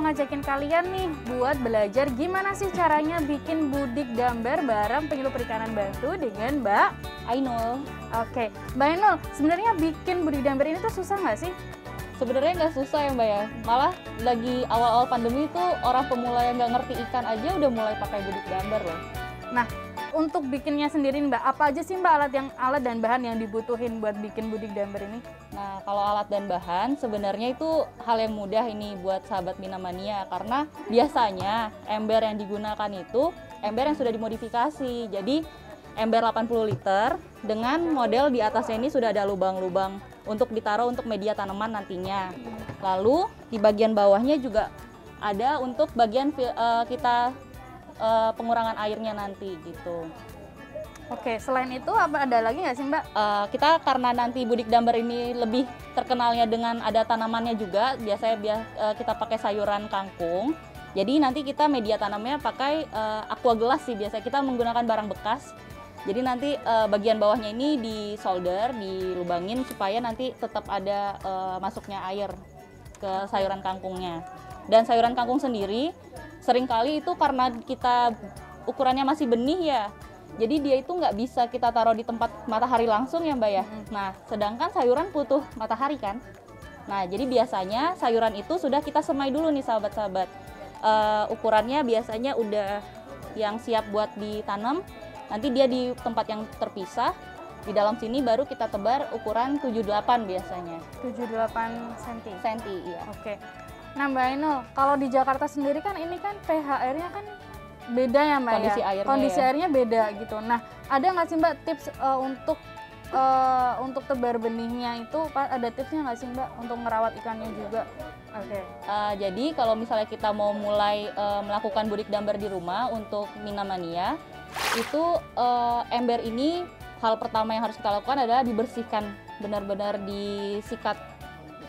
ngajakin kalian nih buat belajar gimana sih caranya bikin budik damber bareng penyuluh perikanan Bantu dengan Mbak Ainul. Oke, Mbak Ainul, sebenarnya bikin budik damber ini tuh susah nggak sih? Sebenarnya nggak susah ya Mbak ya, malah lagi awal-awal pandemi itu orang pemula yang nggak ngerti ikan aja udah mulai pakai budik damber loh. Nah, untuk bikinnya sendiri Mbak, apa aja sih Mbak alat dan bahan yang dibutuhin buat bikin budik damber ini? Nah, kalau alat dan bahan sebenarnya itu hal yang mudah ini buat sahabat Minamania, karena biasanya ember yang digunakan itu ember yang sudah dimodifikasi. Jadi ember 80 liter dengan model di atasnya ini sudah ada lubang-lubang untuk ditaruh untuk media tanaman nantinya. Lalu di bagian bawahnya juga ada untuk bagian pengurangan airnya nanti gitu. Oke, selain itu apa ada lagi nggak sih Mbak? Kita karena nanti budik damber ini lebih terkenalnya dengan ada tanamannya juga, biasanya kita pakai sayuran kangkung. Jadi nanti kita media tanamnya pakai aqua gelas sih, biasanya kita menggunakan barang bekas. Jadi nanti bagian bawahnya ini disolder, dilubangin supaya nanti tetap ada masuknya air ke sayuran kangkungnya. Dan sayuran kangkung sendiri seringkali itu karena kita ukurannya masih benih ya, jadi dia itu nggak bisa kita taruh di tempat matahari langsung ya Mbak ya. Nah, sedangkan sayuran butuh matahari kan. Nah, jadi biasanya sayuran itu sudah kita semai dulu nih sahabat-sahabat. Ukurannya biasanya udah yang siap buat ditanam. Nanti dia di tempat yang terpisah. Di dalam sini baru kita tebar ukuran 78 biasanya. 78 cm. Iya. Oke. Nah Mbak Ainul, kalau di Jakarta sendiri kan ini kan pH airnya kan beda ya Mbak Kondisi ya? airnya Kondisi ya. airnya beda gitu. Nah, ada nggak sih Mbak tips untuk tebar benihnya itu ada tipsnya nggak sih Mbak untuk merawat ikannya juga? Oke. Jadi kalau misalnya kita mau mulai melakukan budik damber di rumah untuk Minamania, itu ember ini hal pertama yang harus kita lakukan adalah dibersihkan, benar-benar disikat.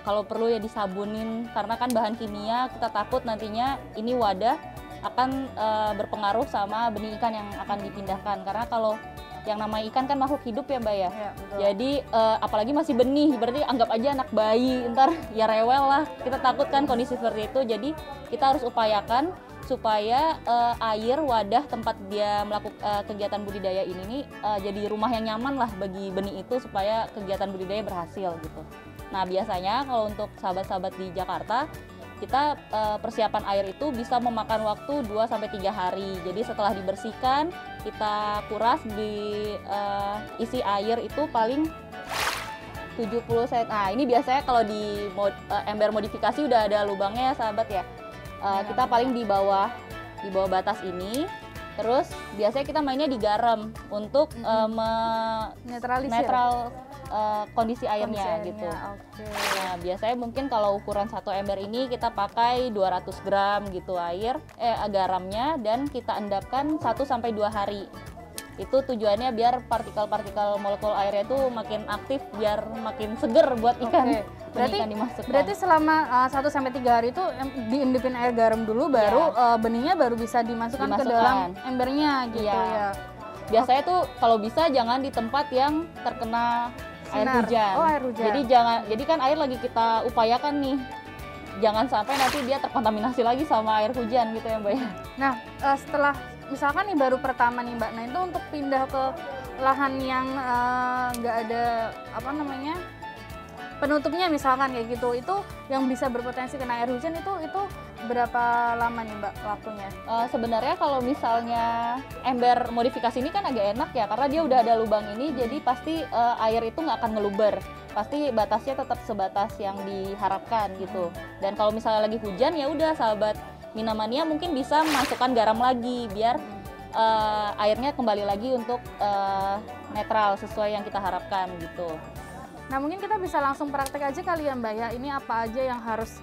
Kalau perlu ya disabunin, karena kan bahan kimia, kita takut nantinya ini wadah akan berpengaruh sama benih ikan yang akan dipindahkan. Karena kalau yang namanya ikan kan makhluk hidup ya Mbak ya. Ya, betul. Jadi apalagi masih benih, berarti anggap aja anak bayi, ntar ya rewel lah. Kita takut kan kondisi seperti itu, jadi kita harus upayakan supaya air wadah tempat dia melakukan kegiatan budidaya ini nih jadi rumah yang nyaman lah bagi benih itu supaya kegiatan budidaya berhasil gitu. Nah biasanya kalau untuk sahabat-sahabat di Jakarta, kita persiapan air itu bisa memakan waktu 2-3 hari. Jadi setelah dibersihkan, kita kuras, isi air itu paling 70 cm. Nah ini biasanya kalau di ember modifikasi udah ada lubangnya ya sahabat ya. Kita paling di bawah batas ini. Terus biasanya kita mainnya di garam untuk Netralisir. kondisi airnya gitu. Oke. Nah, biasanya mungkin kalau ukuran satu ember ini kita pakai 200 gram gitu garamnya, dan kita endapkan 1-2 hari. Itu tujuannya biar partikel-partikel molekul airnya itu makin aktif, biar makin seger buat ikan. Berarti ikan dimasukkan. Berarti selama 1-3 hari itu diendapin air garam dulu, baru benihnya baru bisa dimasukkan ke dalam embernya gitu ya. Biasanya tuh kalau bisa jangan di tempat yang terkena air hujan. Oh, air hujan. Jadi kan air lagi kita upayakan nih. Jangan sampai nanti dia terkontaminasi lagi sama air hujan gitu ya Mbak ya. Nah, setelah misalkan nih baru pertama nih Mbak, nah itu untuk pindah ke lahan yang nggak ada penutupnya misalkan kayak gitu, itu yang bisa berpotensi kena air hujan itu berapa lama nih Mbak waktunya? Sebenarnya kalau misalnya ember modifikasi ini kan agak enak ya, karena dia udah ada lubang ini, jadi pasti air itu nggak akan ngeluber. Pasti batasnya tetap sebatas yang diharapkan gitu. Dan kalau misalnya lagi hujan ya udah sahabat Minamania mungkin bisa masukkan garam lagi biar airnya kembali lagi untuk netral sesuai yang kita harapkan gitu. Nah mungkin kita bisa langsung praktek aja kali ya Mbak ya, ini apa aja yang harus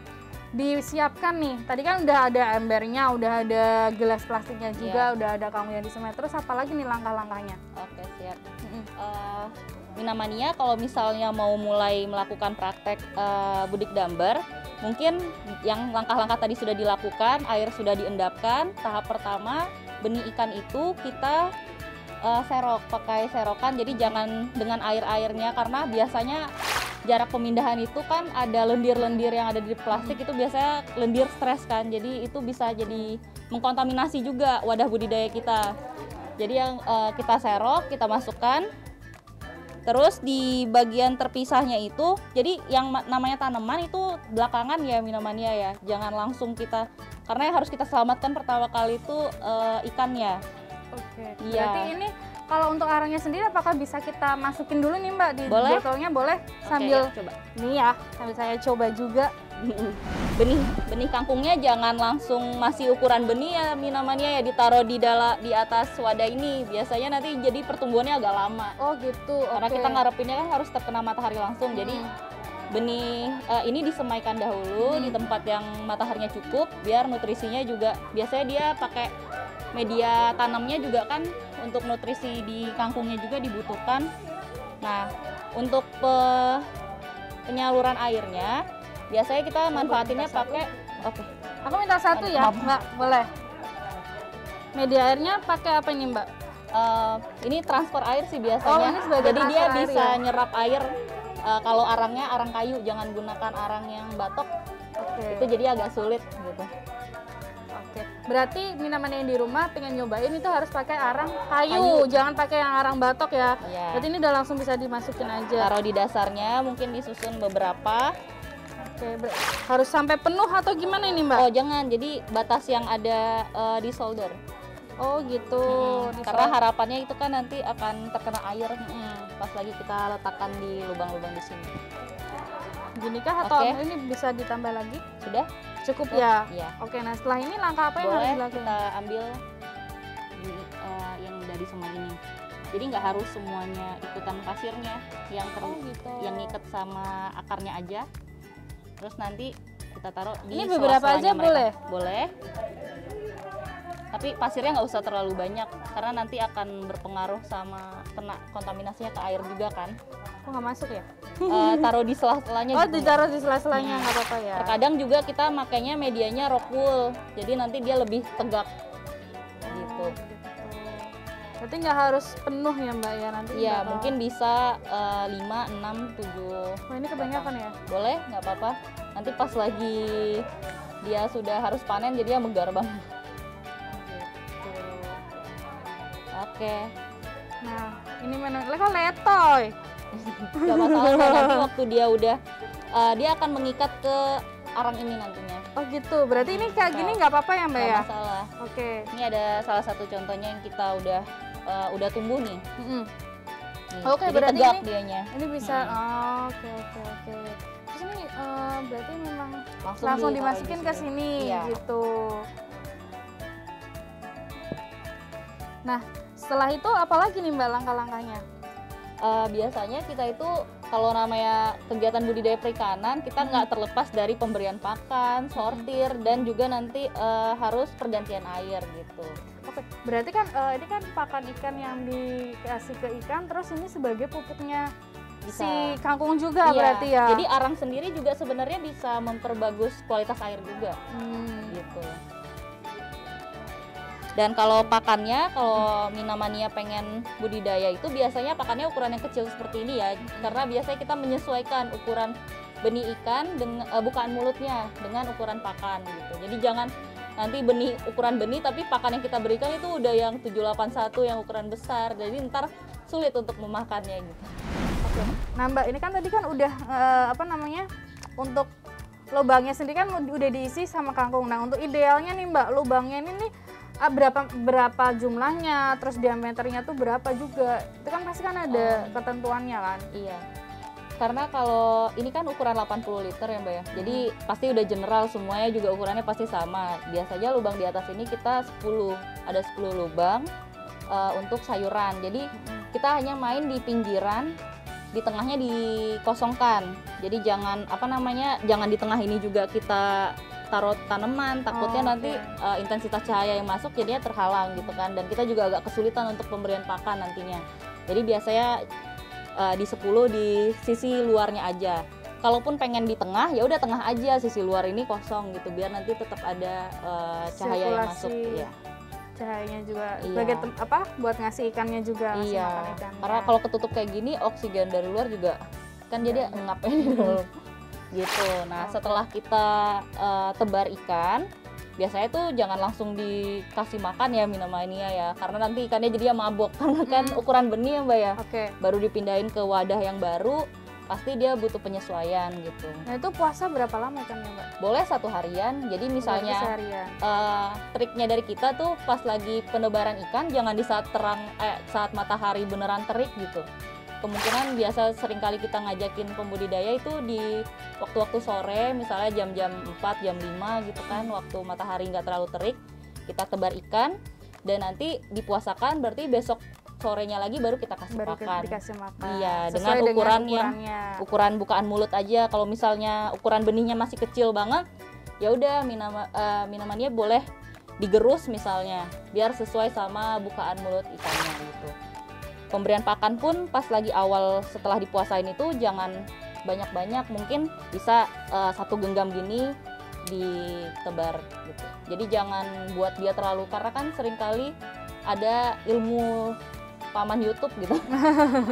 disiapkan nih? Tadi kan udah ada embernya, udah ada gelas plastiknya juga, udah ada kamu yang disemai, terus apa lagi nih langkah-langkahnya? Oke siap. Minamania kalau misalnya mau mulai melakukan praktek budik damber, mungkin yang langkah-langkah tadi sudah dilakukan, air sudah diendapkan. Tahap pertama benih ikan itu kita serok, pakai serokan, jadi jangan dengan air-airnya, karena biasanya jarak pemindahan itu kan ada lendir-lendir yang ada di plastik, itu biasanya lendir stres kan, jadi itu bisa jadi mengkontaminasi juga wadah budidaya kita. Jadi yang kita serok, kita masukkan, terus di bagian terpisahnya itu, jadi yang namanya tanaman itu belakangan ya Minamania ya, jangan langsung kita, karena yang harus kita selamatkan pertama kali itu ikannya. Oke. Iya. Berarti ini kalau untuk arangnya sendiri apakah bisa kita masukin dulu nih Mbak di Boleh. botolnya? Boleh. Oke, Sambil ya, coba. ini ya, sambil saya coba juga. benih kangkungnya jangan langsung masih ukuran benih ya Minamania ya, ditaruh di atas wadah ini, biasanya nanti jadi pertumbuhannya agak lama. Oh gitu. Karena oke. kita ngarepinnya kan harus terkena matahari langsung, jadi benih ini disemaikan dahulu di tempat yang mataharinya cukup, biar nutrisinya juga, biasanya dia pakai media tanamnya juga kan, untuk nutrisi di kangkungnya juga dibutuhkan. Nah, untuk penyaluran airnya biasanya kita manfaatinnya pakai, oke. Aku minta satu ya, Maaf. Mbak. Boleh. Media airnya pakai apa ini Mbak? Ini transfer air sih biasanya. Oh, ini sebagai jadi dia transfer air bisa ya? nyerap air. Kalau arangnya arang kayu, jangan gunakan arang yang batok, Oke. itu jadi agak sulit gitu. Oke. Berarti Minamania yang di rumah pengen nyobain itu harus pakai arang kayu, Kayu. jangan pakai yang arang batok ya. Iya. Berarti ini udah langsung bisa dimasukin aja. Taruh di dasarnya, mungkin disusun beberapa. Oke. Harus sampai penuh atau gimana ini Mbak? Oh jangan, jadi batas yang ada di solder. Oh gitu. Karena harapannya itu kan nanti akan terkena air pas lagi kita letakkan di lubang-lubang di sini. Gini kah atau Oke. ini bisa ditambah lagi? Sudah? Cukup ya? Iya. Oke, nah setelah ini langkah apa yang harus Boleh dilakukan? kita ambil yang dari semua ini. Jadi nggak harus semuanya ikutan pasirnya, gitu. yang ngikat sama akarnya aja. Terus nanti kita taruh di Ini beberapa aja sela-selanya mereka. boleh? Boleh. Tapi pasirnya nggak usah terlalu banyak karena nanti akan berpengaruh sama kena kontaminasinya ke air juga kan. Kok nggak masuk ya? Taruh di sela-selanya. Oh, gitu. ditaruh di sela-selanya nggak apa-apa ya? Terkadang juga kita makainya medianya rock wool, jadi nanti dia lebih tegak gitu. Berarti nggak harus penuh ya Mbak ya nanti? Iya, bakal- mungkin bisa 5, 6, 7. Wah, ini kebanyakan ya? Boleh, nggak apa-apa. Nanti pas lagi dia sudah harus panen, jadi dia megar banget. Oke, Nah, ini mana? Kok letoy? nggak masalah kok. Nanti waktu dia udah, dia akan mengikat ke arang ini nantinya. Oh gitu. Berarti ini kayak gini nggak apa-apa ya Mbak Nggak ya? masalah. Oke. Ini ada salah satu contohnya yang kita udah tumbuh nih. Mm-mm. Nih, Oke, jadi berarti tegak ini- dianya. Ini bisa. Oh, oke. Terus ini berarti memang Langsung langsung ditaruh dimasukin di ke sini. sini Iya. gitu. Nah, setelah itu apalagi nih Mbak langkah-langkahnya? Biasanya kita itu kalau namanya kegiatan budidaya perikanan, kita nggak terlepas dari pemberian pakan, sortir, dan juga nanti harus pergantian air gitu. Oke, berarti kan ini kan pakan ikan yang dikasih ke ikan, terus ini sebagai pupuknya Bisa. si kangkung juga Iya, berarti ya? Jadi arang sendiri juga sebenarnya bisa memperbagus kualitas air juga gitu. Dan kalau pakannya, kalau Minamania pengen budidaya itu biasanya pakannya ukuran yang kecil seperti ini ya, karena biasanya kita menyesuaikan ukuran benih ikan dengan bukaan mulutnya dengan ukuran pakan gitu. Jadi jangan nanti ukuran benih tapi pakan yang kita berikan itu udah yang 781 yang ukuran besar, jadi ntar sulit untuk memakannya gitu. Oke. Nah Mbak, ini kan tadi kan udah untuk lubangnya sendiri kan udah diisi sama kangkung. Nah untuk idealnya nih Mbak, lubangnya ini nih berapa jumlahnya, terus diameternya tuh berapa juga? Itu kan pasti kan ada ketentuannya kan? Iya. Karena kalau ini kan ukuran 80 liter ya Mbak ya. Jadi pasti udah general, semuanya juga ukurannya pasti sama. Biasanya lubang di atas ini kita 10, ada 10 lubang untuk sayuran. Jadi kita hanya main di pinggiran, di tengahnya dikosongkan. Jadi jangan jangan di tengah ini juga kita taruh tanaman, takutnya nanti intensitas cahaya yang masuk jadinya terhalang gitu kan, dan kita juga agak kesulitan untuk pemberian pakan nantinya. Jadi biasanya di 10 di sisi luarnya aja. Kalaupun pengen di tengah, ya udah tengah aja, sisi luar ini kosong gitu, biar nanti tetap ada cahaya yang masuk. Sirkulasi Ya. Cahayanya juga Iya. sebagai buat ngasih ikannya juga, ngasih Iya. makan ikannya. Karena kalau ketutup kayak gini, oksigen dari luar juga kan jadi ngap ya di dalam. Gitu. Nah, setelah kita tebar ikan, biasanya tuh jangan langsung dikasih makan ya Minamania ya, karena nanti ikannya jadi mabok karena kan ukuran benih ya Mbak ya. Baru dipindahin ke wadah yang baru, pasti dia butuh penyesuaian gitu. Nah itu puasa berapa lama ikannya Mbak? Boleh 1 harian. Jadi misalnya triknya dari kita tuh pas lagi penebaran ikan jangan di saat saat matahari beneran terik gitu. Kemungkinan biasa seringkali kita ngajakin pembudidaya itu di waktu-waktu sore, misalnya jam-jam 4, jam 5 gitu kan, waktu matahari nggak terlalu terik, kita tebar ikan dan nanti dipuasakan, berarti besok sorenya lagi baru kita kasih makan. Iya, dengan ukuran bukaan mulut aja. Kalau misalnya ukuran benihnya masih kecil banget, ya udah Minamania boleh digerus misalnya, biar sesuai sama bukaan mulut ikannya gitu. Pemberian pakan pun pas lagi awal setelah dipuasain itu jangan banyak-banyak, mungkin bisa 1 genggam gini ditebar gitu. Jadi jangan buat dia terlalu, karena kan seringkali ada ilmu paman YouTube gitu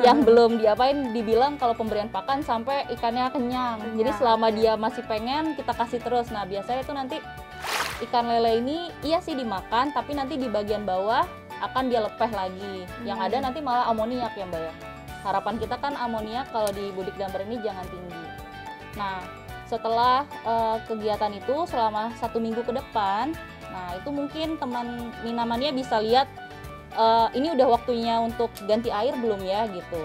yang belum diapain dibilang kalau pemberian pakan sampai ikannya kenyang. Jadi selama dia masih pengen kita kasih terus. Nah biasanya itu nanti ikan lele ini iya sih dimakan, tapi nanti di bagian bawah akan dia lepeh lagi. Yang ada nanti malah amoniak ya Mbak ya. Harapan kita kan amoniak kalau di Budik Damber ini jangan tinggi. Nah setelah kegiatan itu selama 1 minggu ke depan, nah itu mungkin teman Minamania bisa lihat ini udah waktunya untuk ganti air belum ya gitu.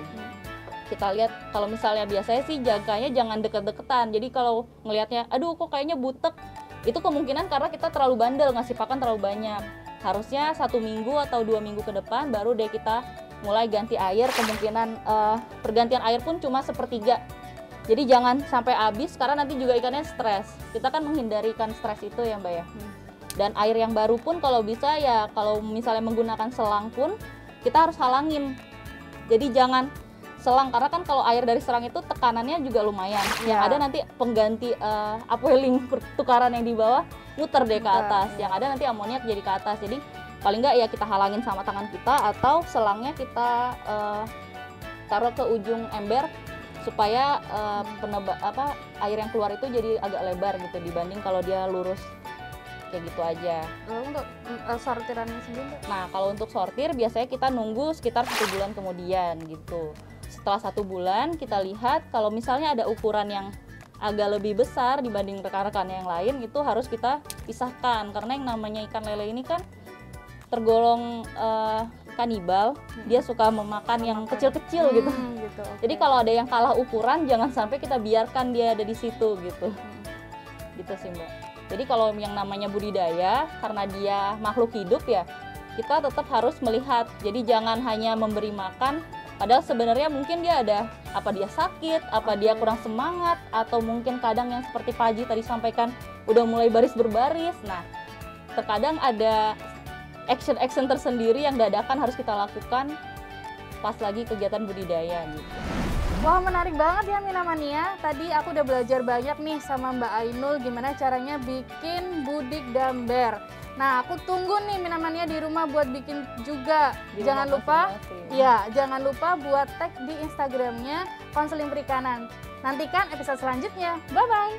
Kita lihat kalau misalnya biasanya sih jaganya jangan deket-deketan. Jadi kalau ngelihatnya aduh kok kayaknya butek, itu kemungkinan karena kita terlalu bandel ngasih pakan terlalu banyak. Harusnya 1 minggu atau 2 minggu ke depan baru deh kita mulai ganti air. Kemungkinan pergantian air pun cuma 1/3. Jadi jangan sampai habis karena nanti juga ikannya stres. Kita kan menghindari ikan stres itu ya Mbak ya. Dan air yang baru pun kalau bisa ya, kalau misalnya menggunakan selang pun kita harus halangin. Jadi jangan selang, karena kan kalau air dari selang itu tekanannya juga lumayan. Yang ada nanti pengganti upwelling pertukaran yang di bawah muter deh ke atas. Yang ada nanti amoniak jadi ke atas. Jadi paling nggak ya kita halangin sama tangan kita atau selangnya kita taruh ke ujung ember supaya air yang keluar itu jadi agak lebar gitu dibanding kalau dia lurus. Kayak gitu aja. Lalu untuk sortirannya sendiri? Nah kalau untuk sortir biasanya kita nunggu sekitar 1 bulan kemudian gitu. Setelah 1 bulan kita lihat kalau misalnya ada ukuran yang agak lebih besar dibanding rekan-rekan yang lain, itu harus kita pisahkan karena yang namanya ikan lele ini kan tergolong kanibal. Dia suka memakan yang kecil-kecil gitu. Jadi kalau ada yang kalah ukuran jangan sampai kita biarkan dia ada di situ gitu. Gitu sih Mbak. Jadi kalau yang namanya budidaya, karena dia makhluk hidup ya, kita tetap harus melihat. Jadi jangan hanya memberi makan, padahal sebenarnya mungkin dia ada, apa dia sakit, apa dia kurang semangat, atau mungkin kadang yang seperti Pak Haji tadi sampaikan, udah mulai baris berbaris. Nah, terkadang ada action-action tersendiri yang dadakan harus kita lakukan pas lagi kegiatan budidaya gitu. Wah menarik banget ya Minamania. Tadi aku udah belajar banyak nih sama Mbak Ainul gimana caranya bikin Budik Damber. Nah aku tunggu nih Minamania di rumah buat bikin juga. Jangan lupa, ya jangan lupa buat tag di Instagramnya Konseling Perikanan. Nantikan episode selanjutnya. Bye bye.